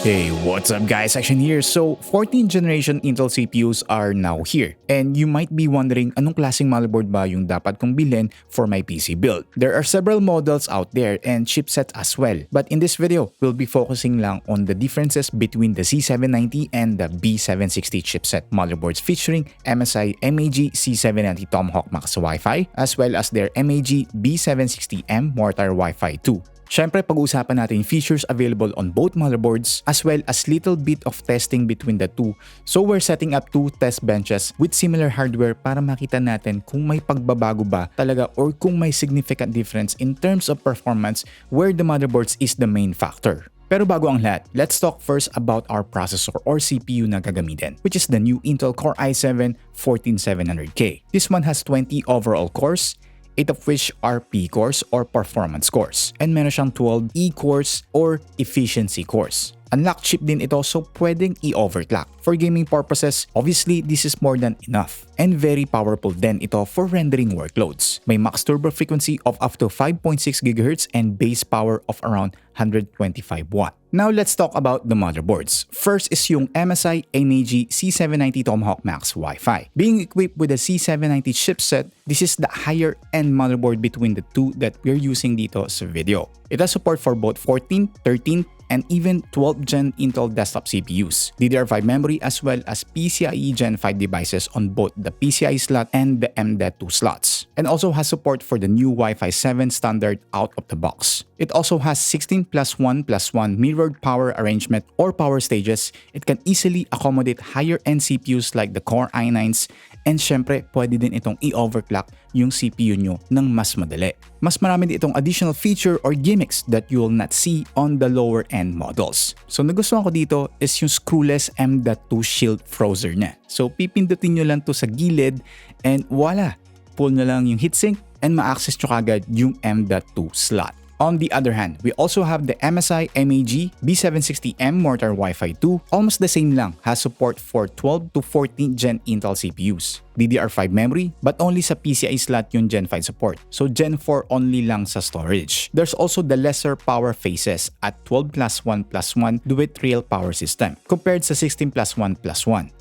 Hey, what's up guys, Xtian here. So, 14th generation Intel CPUs are now here. And you might be wondering anong klaseng motherboard ba yung dapat kong bilhin for my PC build. There are several models out there and chipsets as well. But in this video, we'll be focusing lang on the differences between the Z790 and the B760 chipset motherboards featuring MSI MAG Z790 Tomahawk Max Wi-Fi as well as their MAG B760M Mortar Wi-Fi 2. Syempre, pag-uusapan natin features available on both motherboards as well as little bit of testing between the two. So we're setting up two test benches with similar hardware para makita natin kung may pagbabago ba talaga or kung may significant difference in terms of performance where the motherboards is the main factor. Pero bago ang lahat, let's talk first about our processor or CPU na gagamitin, which is the new Intel Core i7 14700K. This one has 20 overall cores, 8 of which are P cores or performance cores, and meron siyang 12 E cores or efficiency cores. Unlock chip din ito so pwedeng i-overclock. For gaming purposes, obviously this is more than enough. And very powerful din ito for rendering workloads. May max turbo frequency of up to 5.6 GHz and base power of around 125 watt. Now let's talk about the motherboards. First is yung MSI MAG Z790 Tomahawk Max Wi-Fi. Being equipped with a Z790 chipset, this is the higher end motherboard between the two that we're using dito sa video. It has support for both 14, 13, and even 12th Gen Intel desktop CPUs, DDR5 memory as well as PCIe Gen 5 devices on both the PCIe slot and the M.2 slots, and also has support for the new Wi-Fi 7 standard out of the box. It also has 16+1+1 mirrored power arrangement or power stages. It can easily accommodate higher-end CPUs like the Core i9s, and syempre pwede din itong i-overclock yung CPU nyo ng mas madali. Mas marami din itong additional feature or gimmicks that you will not see on the lower end models. So nagustuhan ko dito is yung screwless M.2 shield frozer niya. So pipindutin nyo lang to sa gilid and voila! Pull nyo lang yung heatsink and ma-access nyo kagad yung M.2 slot. On the other hand, we also have the MSI MAG B760M Mortar Wi-Fi 2. Almost the same lang, has support for 12 to 14 Gen Intel CPUs. DDR5 memory, but only sa PCIe slot yung Gen 5 support. So Gen 4 only lang sa storage. There's also the lesser power phases at 12+1+1 duet rail power system compared sa 16+1+1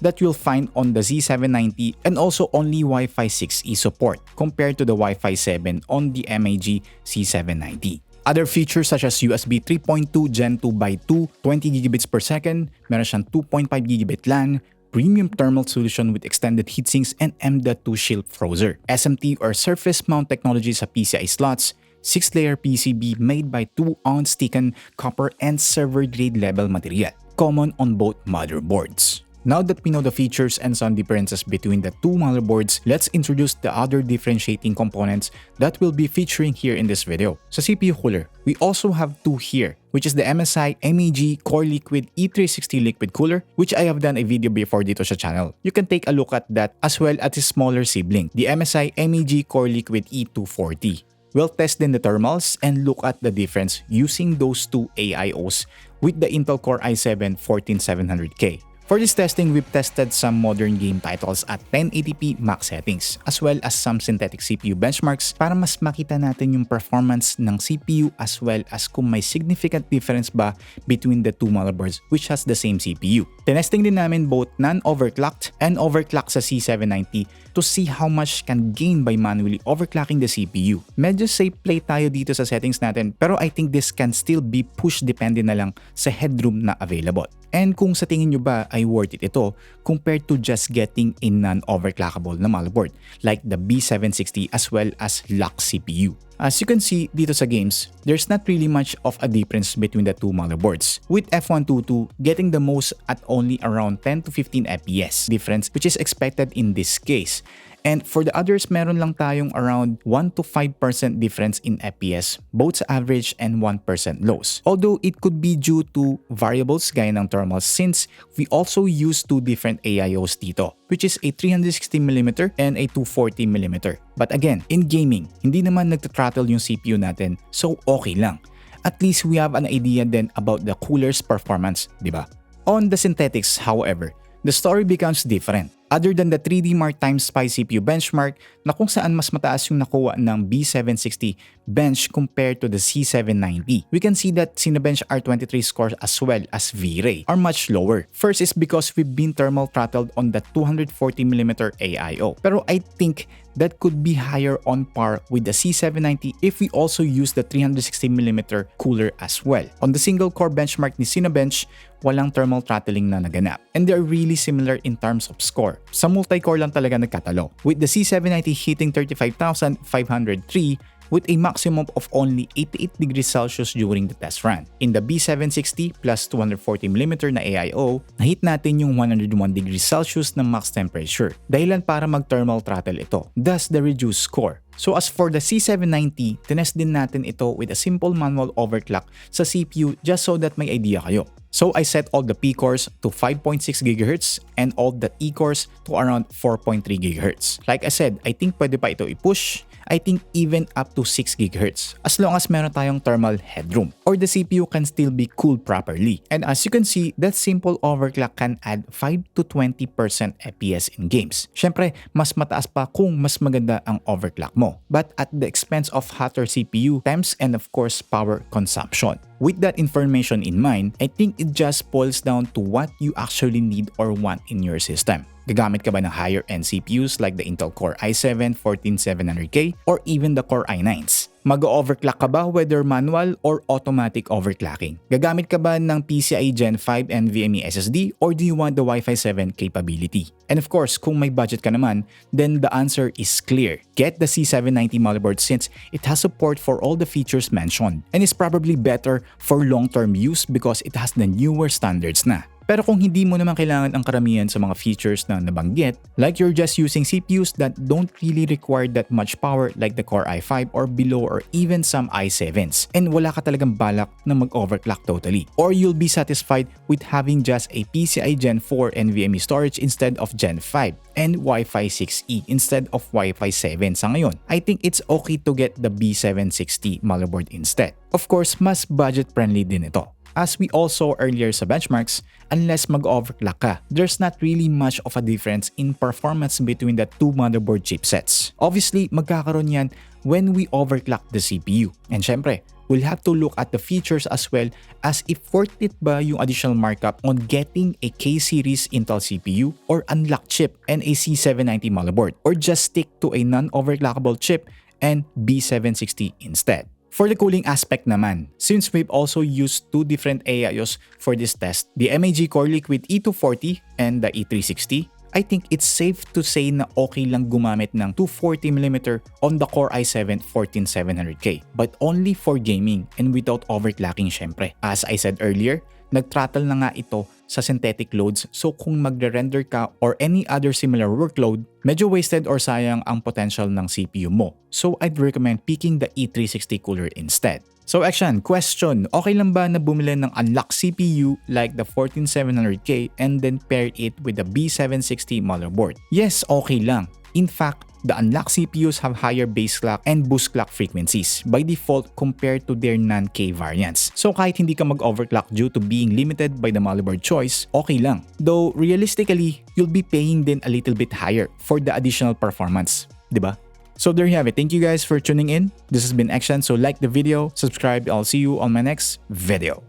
that you'll find on the Z790, and also only Wi-Fi 6E support compared to the Wi-Fi 7 on the MAG Z790. Other features such as USB 3.2 Gen 2x2, 20GB per second, meron siyang 2.5GB LAN, premium thermal solution with extended heatsinks and M.2 shield frozer, SMT or surface mount technology sa PCI slots, 6-layer PCB made by 2-ounce thickened copper and server-grade level material, common on both motherboards. Now that we know the features and some differences between the two motherboards, let's introduce the other differentiating components that we'll be featuring here in this video. Sa CPU cooler, we also have two here, which is the MSI MAG CoreLiquid E360 liquid cooler, which I have done a video before dito sa channel. You can take a look at that as well as its smaller sibling, the MSI MAG CoreLiquid E240. We'll test in the thermals and look at the difference using those two AIOs with the Intel Core i7 14700K. For this testing, we've tested some modern game titles at 1080p max settings as well as some synthetic CPU benchmarks para mas makita natin yung performance ng CPU as well as kung may significant difference ba between the two motherboards which has the same CPU. Tinesting din namin both non-overclocked and overclocked sa C790 to see how much can gain by manually overclocking the CPU. Medyo safe play tayo dito sa settings natin, pero I think this can still be pushed depende na lang sa headroom na available. And kung sa tingin nyo ba ay worth it ito compared to just getting a non-overclockable na motherboard like the B760 as well as lock CPU. As you can see dito sa games, there's not really much of a difference between the two motherboards, with F122 getting the most at only around 10 to 15 FPS difference, which is expected in this case. And for the others, meron lang tayong around 1 to 5% difference in FPS, both sa average and 1% lows. Although it could be due to variables gaya ng thermals since we also use two different AIOs dito, which is a 360mm and a 240mm. But again, in gaming, hindi naman nagtathrottle yung CPU natin, so okay lang. At least we have an idea then about the cooler's performance, di ba? On the synthetics, however, the story becomes different. Other than the 3D Mark times Pi CPU benchmark na kung saan mas mataas yung nakuha ng B760 bench compared to the C790, we can see that Cinebench R23 scores as well as V-Ray are much lower. First is because we've been thermal throttled on the 240mm AIO. Pero I think that could be higher on par with the C790 if we also use the 360mm cooler as well. On the single core benchmark ni Cinebench, walang thermal throttling na naganap. And they're really similar in terms of score. Sa multi-core lang talaga nagkatalo, with the C790 hitting 35,503 with a maximum of only 88 degrees Celsius during the test run. In the B760 plus 240mm na AIO, nahit natin yung 101 degrees Celsius na max temperature, dahilan para mag-thermal throttle ito, thus the reduced score. So as for the C790, tinest din natin ito with a simple manual overclock sa CPU just so that may idea kayo. So I set all the P cores to 5.6 GHz and all the E cores to around 4.3 GHz. Like I said, I think pwede pa ito i-push. I think even up to 6 GHz as long as meron tayong thermal headroom or the CPU can still be cooled properly. And as you can see, that simple overclock can add 5 to 20% FPS in games. Syempre, mas mataas pa kung mas maganda ang overclock mo, but at the expense of hotter CPU times and of course power consumption. With that information in mind, I think it just boils down to what you actually need or want in your system. Gagamit ka ba ng higher-end CPUs like the Intel Core i7 14700K or even the Core i9s? Mag-overclock ka ba whether manual or automatic overclocking? Gagamit ka ba ng PCIe Gen 5 NVMe SSD or do you want the Wi-Fi 7 capability? And of course, kung may budget ka naman, then the answer is clear. Get the C790 motherboard since it has support for all the features mentioned and is probably better for long-term use because it has the newer standards na. Pero kung hindi mo naman kailangan ang karamihan sa mga features na nabanggit, like you're just using CPUs that don't really require that much power like the Core i5 or below or even some i7s, and wala ka talagang balak na mag-overclock totally, or you'll be satisfied with having just a PCIe Gen 4 NVMe storage instead of Gen 5 and Wi-Fi 6E instead of Wi-Fi 7 sa ngayon, I think it's okay to get the B760 motherboard instead. Of course, mas budget-friendly din ito. As we also earlier sa benchmarks, unless mag-overclock ka, there's not really much of a difference in performance between the two motherboard chipsets. Obviously, magkakaroon yan when we overclock the CPU. And syempre, we'll have to look at the features as well as if worth it ba yung additional markup on getting a K-series Intel CPU or unlocked chip and a C790 motherboard, or just stick to a non-overclockable chip and B760 instead. For the cooling aspect naman, since we've also used two different AIOs for this test, the MAG CoreLiquid E240 and the E360, I think it's safe to say na okay lang gumamit ng 240mm on the Core i7 14700K, but only for gaming and without overclocking syempre. As I said earlier, nag-throttle na nga ito sa synthetic loads, so kung magre-render ka or any other similar workload, medyo wasted or sayang ang potential ng CPU mo. So I'd recommend picking the E360 cooler instead. So Xtian, question, okay lang ba na bumili ng unlocked CPU like the 14700K and then pair it with the B760 motherboard? Yes, okay lang. In fact, the unlocked CPUs have higher base clock and boost clock frequencies by default compared to their non-K variants. So kahit hindi ka mag-overclock due to being limited by the motherboard choice, okay lang. Though realistically, you'll be paying then a little bit higher for the additional performance, diba? So there you have it. Thank you guys for tuning in. This has been Xtian, so like the video, subscribe, I'll see you on my next video.